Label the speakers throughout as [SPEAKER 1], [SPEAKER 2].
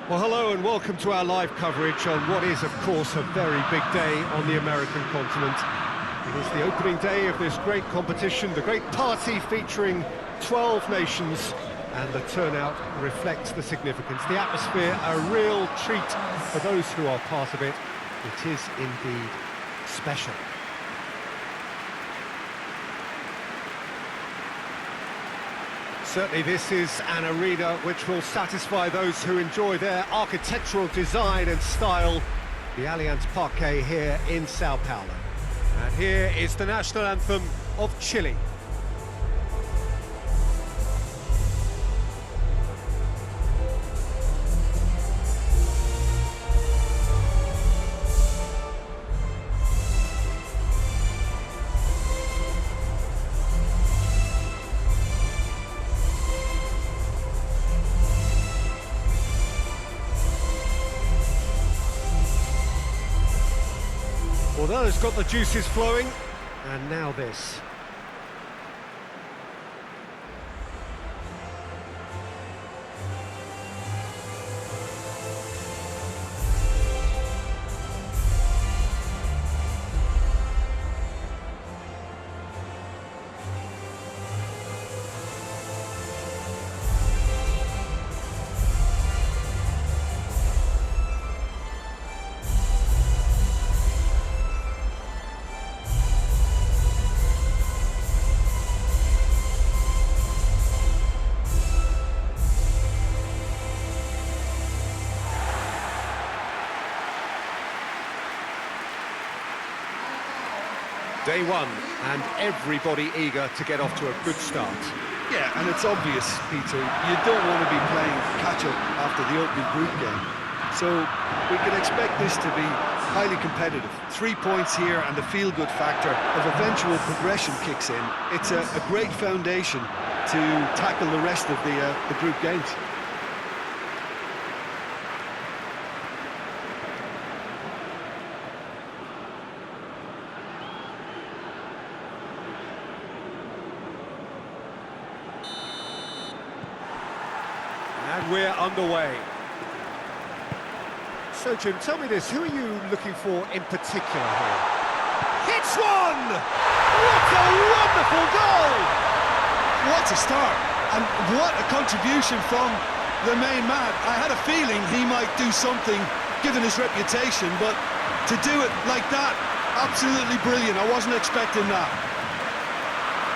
[SPEAKER 1] Well, hello and welcome to our live coverage on what is, of course, a very big day on the American continent. It is the opening day of this great competition, the great party featuring 12 nations, and the turnout reflects the significance. The atmosphere, a real treat for those who are part of it. It is indeed special. Certainly this is an arena which will satisfy those who enjoy their architectural design and style. The Allianz Parque here in Sao Paulo. And here is the national anthem of Chile. Well, that has got the juices flowing, and now this. Day one, and everybody eager to get off to a good start.
[SPEAKER 2] Yeah, and it's obvious, Peter, you don't want to be playing catch-up after the opening group game. So we can expect this to be highly competitive. 3 points here and the feel-good factor of eventual progression kicks in. It's a great foundation to tackle the rest of the group games.
[SPEAKER 1] And we're underway. So, Jim, tell me this, who are you looking for in particular here? Hits one! What a wonderful goal!
[SPEAKER 2] What a start, and what a contribution from the main man. I had a feeling he might do something, given his reputation, but to do it like that, absolutely brilliant. I wasn't expecting that.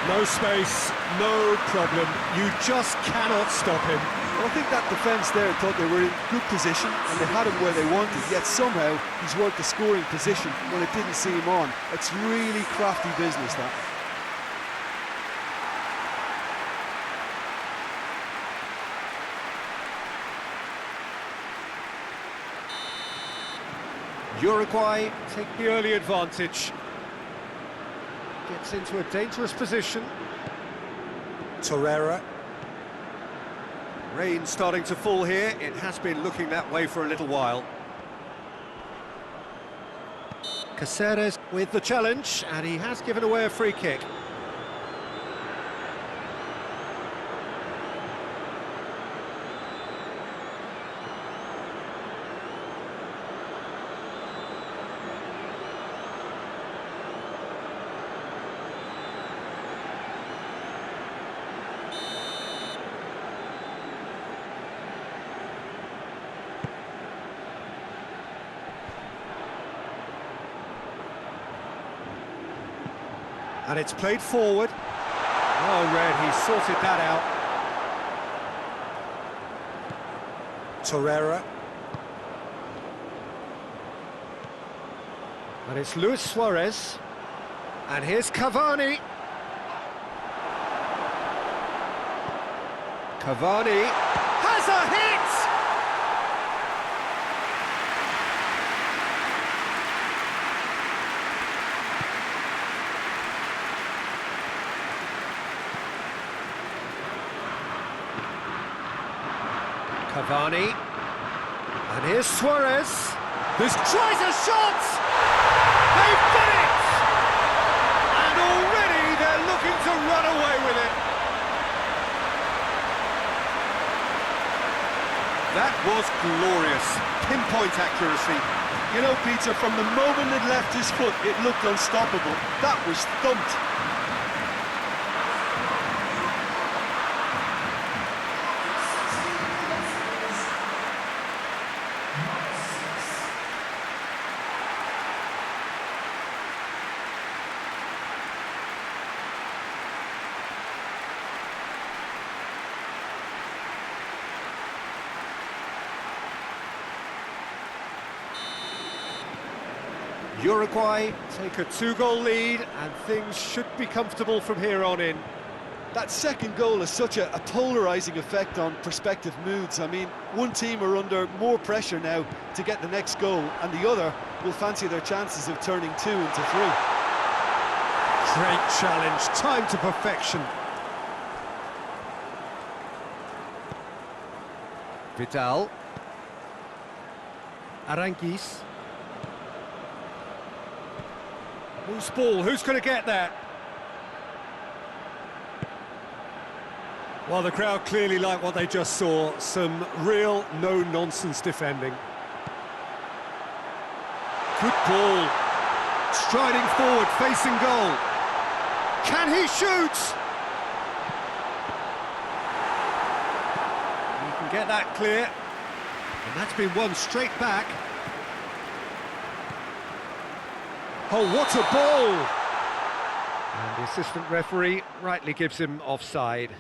[SPEAKER 1] No space, no problem. You just cannot stop him.
[SPEAKER 2] I think that defence there thought they were in good position and they had him where they wanted, yet somehow he's worked the scoring position when it didn't see him on. It's really crafty business, that.
[SPEAKER 1] Uruguay take the early advantage. Gets into a dangerous position. Torreira. Rain starting to fall here. It has been looking that way for a little while. Caceres with the challenge, and he has given away a free kick. And it's played forward. Oh, Red, he sorted that out. Torreira. And it's Luis Suarez. And here's Cavani. Cavani has a hit! Cavani, and here's Suarez. This tries a shot! They've done it! And already they're looking to run away with it. That was glorious. Pinpoint accuracy.
[SPEAKER 2] You know, Peter, from the moment it left his foot, it looked unstoppable. That was thumped.
[SPEAKER 1] Uruguay take a 2-goal lead, and things should be comfortable from here on in.
[SPEAKER 2] That second goal has such a polarising effect on prospective moods. I mean, one team are under more pressure now to get the next goal, and the other will fancy their chances of turning 2 into 3.
[SPEAKER 1] Great challenge, time to perfection. Vidal. Aranguiz. Loose ball, who's going to get that? Well, the crowd clearly like what they just saw. Some real no-nonsense defending. Good ball. Striding forward, facing goal. Can he shoot? He can get that clear. And that's been won straight back. Oh, what a ball! And the assistant referee rightly gives him offside.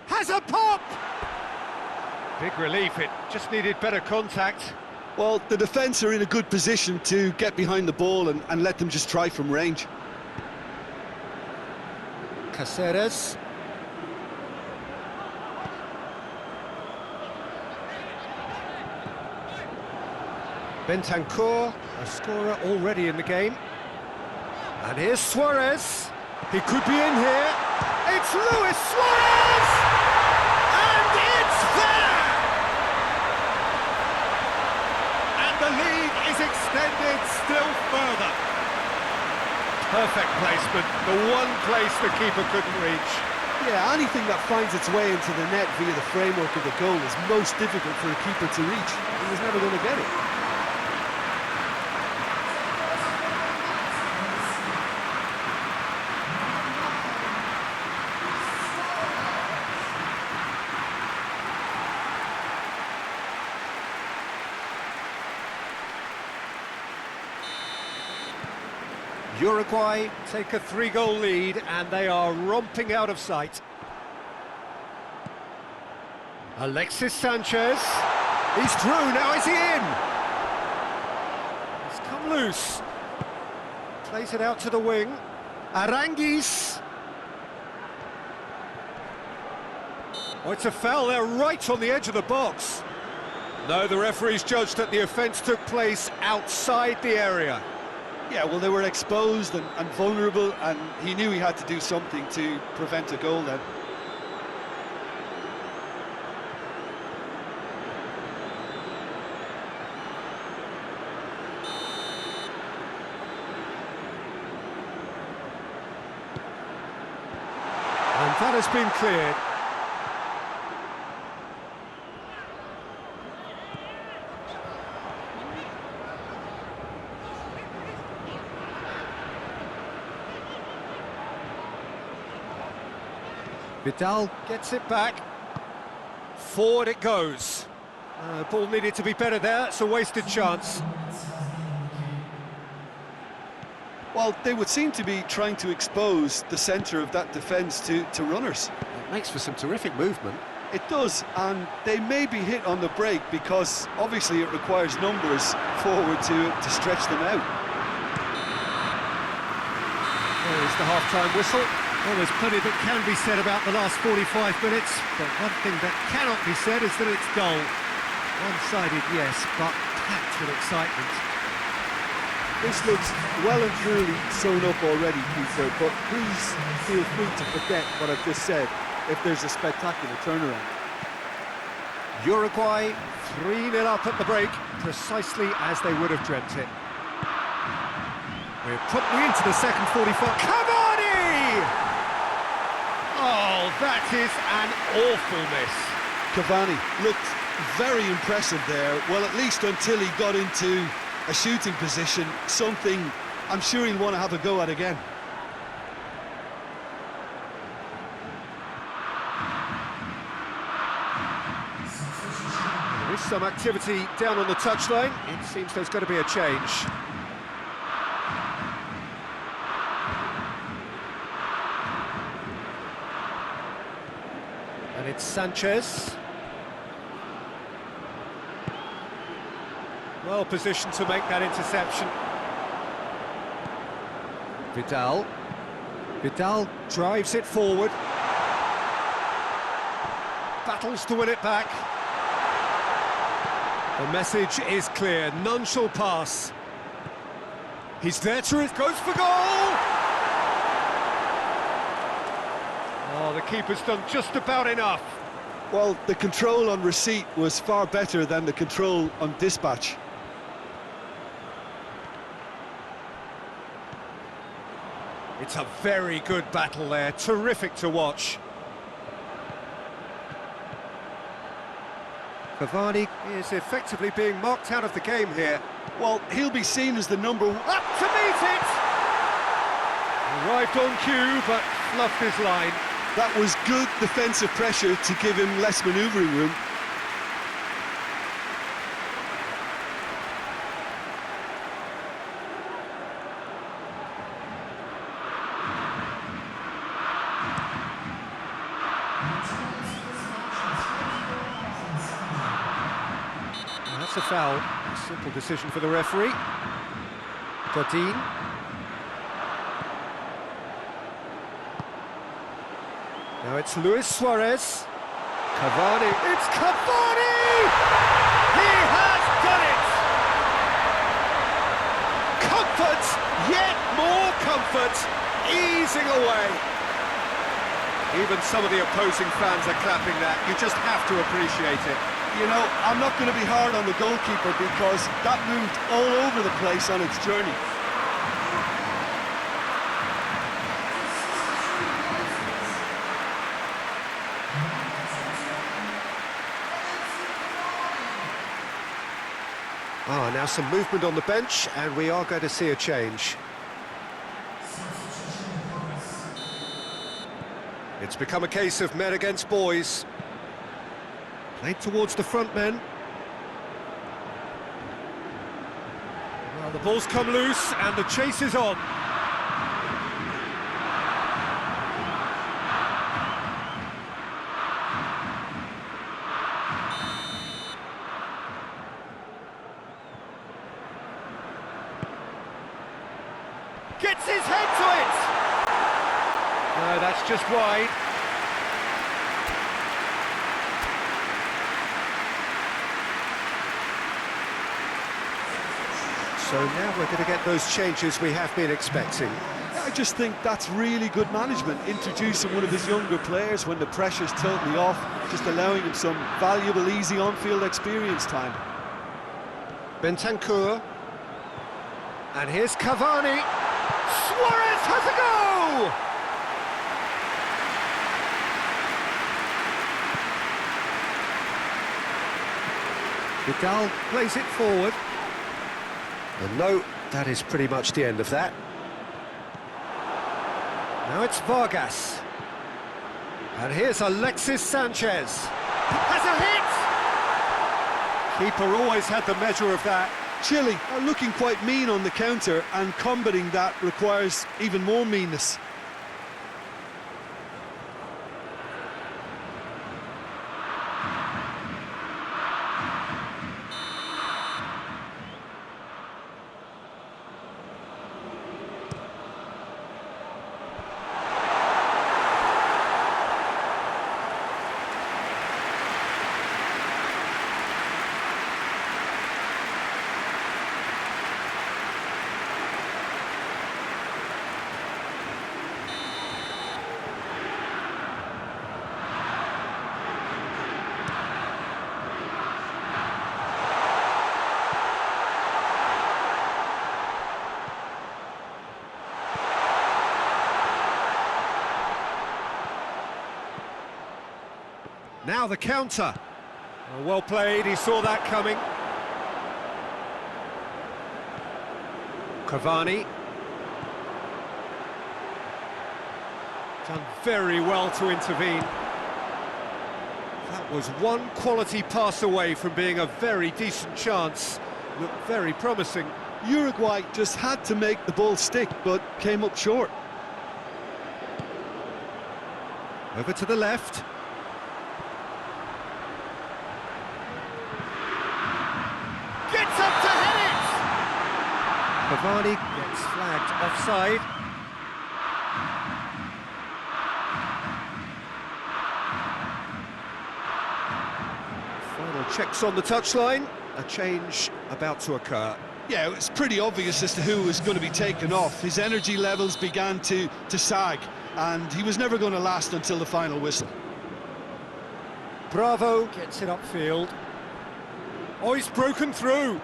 [SPEAKER 1] Has a pop! Big relief, it just needed better contact.
[SPEAKER 2] Well, the defence are in a good position to get behind the ball and let them just try from range.
[SPEAKER 1] Caceres. Bentancur, a scorer already in the game. And here's Suarez. He could be in here. It's Luis Suarez! And it's there! And the lead is extended still further. Perfect placement, the one place the keeper couldn't reach.
[SPEAKER 2] Yeah, anything that finds its way into the net via the framework of the goal is most difficult for a keeper to reach. He was never going to get it.
[SPEAKER 1] Uruguay take a 3-goal lead and they are romping out of sight. Alexis Sanchez, he's through, now is he in? He's come loose. Plays it out to the wing. Aranguiz. Oh, it's a foul, they're right on the edge of the box. No, the referee's judged that the offence took place outside the area.
[SPEAKER 2] Yeah, well, they were exposed and vulnerable, and he knew he had to do something to prevent a goal then.
[SPEAKER 1] And that has been cleared. Vidal gets it back. Forward it goes. Ball needed to be better there. It's a wasted chance.
[SPEAKER 2] Well, they would seem to be trying to expose the centre of that defence to runners.
[SPEAKER 1] It makes for some terrific movement.
[SPEAKER 2] It does, and they may be hit on the break because obviously it requires numbers forward to stretch them out.
[SPEAKER 1] There is the half-time whistle. Well, there's plenty that can be said about the last 45 minutes, but one thing that cannot be said is that it's dull. One-sided, yes, but packed with excitement.
[SPEAKER 2] This looks well and truly sewn up already, Peter, but please feel free to forget what I've just said if there's a spectacular turnaround.
[SPEAKER 1] Uruguay 3-0 up at the break, precisely as they would have dreamt it. We're probably into the second 45. Cavani! Oh, that is an awful miss.
[SPEAKER 2] Cavani looked very impressive there, well, at least until he got into a shooting position, something I'm sure he'll want to have a go at again.
[SPEAKER 1] There is some activity down on the touchline. It seems there's going to be a change. And it's Sanchez. Well positioned to make that interception. Vidal. Vidal drives it forward. Battles to win it back. The message is clear, none shall pass. He's there to it, goes for goal! Oh, the keeper's done just about enough.
[SPEAKER 2] Well, the control on receipt was far better than the control on dispatch.
[SPEAKER 1] It's a very good battle there, terrific to watch. Cavani is effectively being marked out of the game here.
[SPEAKER 2] Well, he'll be seen as the number one.
[SPEAKER 1] Up to meet it! Arrived on cue, but fluffed his line.
[SPEAKER 2] That was good defensive pressure to give him less manoeuvring room.
[SPEAKER 1] That's a foul. A simple decision for the referee. Godin. Now it's Luis Suarez. Cavani. It's Cavani! He has done it! Comfort, yet more comfort, easing away. Even some of the opposing fans are clapping that. You just have to appreciate it.
[SPEAKER 2] You know, I'm not going to be hard on the goalkeeper because that moved all over the place on its journey.
[SPEAKER 1] Ah, now some movement on the bench, and we are going to see a change. It's become a case of men against boys. Played towards the front men. Well, the ball's come loose, and the chase is on. Gets his head to it! No, that's just wide. So now we're going to get those changes we have been expecting.
[SPEAKER 2] I just think that's really good management, introducing one of his younger players when the pressure's totally off, just allowing him some valuable, easy on-field experience time.
[SPEAKER 1] Bentancur. And here's Cavani. Suarez has a go! Vidal plays it forward. And no, that is pretty much the end of that. Now it's Vargas. And here's Alexis Sanchez. Has a hit! Keeper always had the measure of that.
[SPEAKER 2] Chile are looking quite mean on the counter, and combating that requires even more meanness.
[SPEAKER 1] Now the counter. Well played, he saw that coming. Cavani. Done very well to intervene. That was one quality pass away from being a very decent chance. Looked very promising.
[SPEAKER 2] Uruguay just had to make the ball stick, but came up short.
[SPEAKER 1] Over to the left. Gets up to hit it! Cavani gets flagged offside. Final checks on the touchline. A change about to occur.
[SPEAKER 2] Yeah, it was pretty obvious as to who was going to be taken off. His energy levels began to sag, and he was never going to last until the final whistle.
[SPEAKER 1] Bravo gets it upfield. Oh, he's broken through.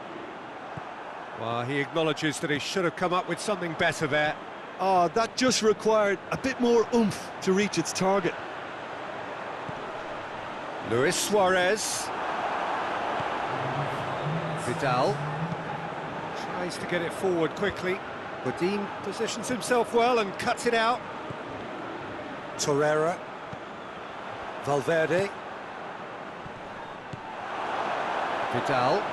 [SPEAKER 1] Well, he acknowledges that he should have come up with something better there.
[SPEAKER 2] Oh, that just required a bit more oomph to reach its target.
[SPEAKER 1] Luis Suarez. Vidal. Tries to get it forward quickly. Godin positions himself well and cuts it out. Torreira. Valverde. Vidal.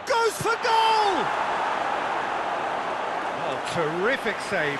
[SPEAKER 1] Goes for goal! Oh, terrific save.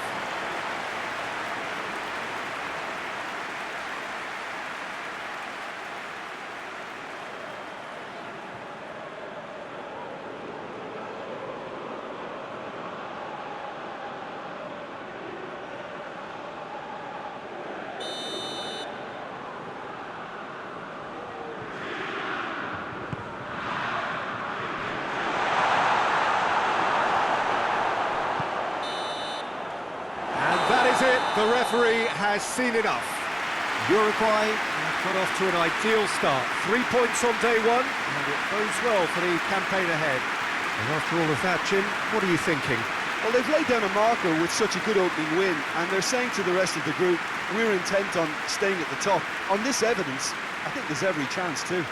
[SPEAKER 1] The referee has seen enough. Uruguay have got off to an ideal start. 3 points on day one, and it bodes well for the campaign ahead. And after all of that, Jim, what are you thinking?
[SPEAKER 2] Well, they've laid down a marker with such a good opening win, and they're saying to the rest of the group, we're intent on staying at the top. On this evidence, I think there's every chance too.